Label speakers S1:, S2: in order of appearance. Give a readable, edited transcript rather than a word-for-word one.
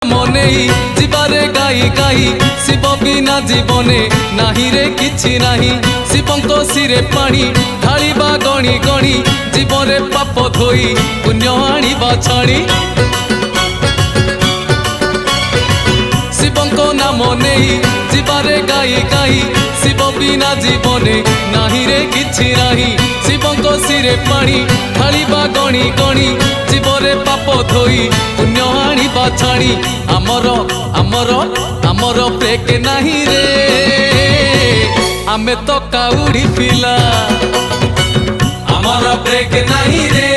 S1: मने जीवारे गाई गाई शिव बिना जीवने नाही रे किछि नाही। शिवंको सिरे पानी ढालिबा गणी गणी जीवरे पाप धोई पुण्य आनिबा छाणी। शिवंको नाम नेई जीवारे गाई गाई शिव बिना जीवने नाही रे किछि नाही। शिवंको सिरे पानी ढालिबा गणी गणी जीवरे पाप धोई पुण्य आनिबा छाणी। आमर आमर आमर ब्रेक नाही रे आमे तो काउडी पिला। आमर ब्रेक नाही रे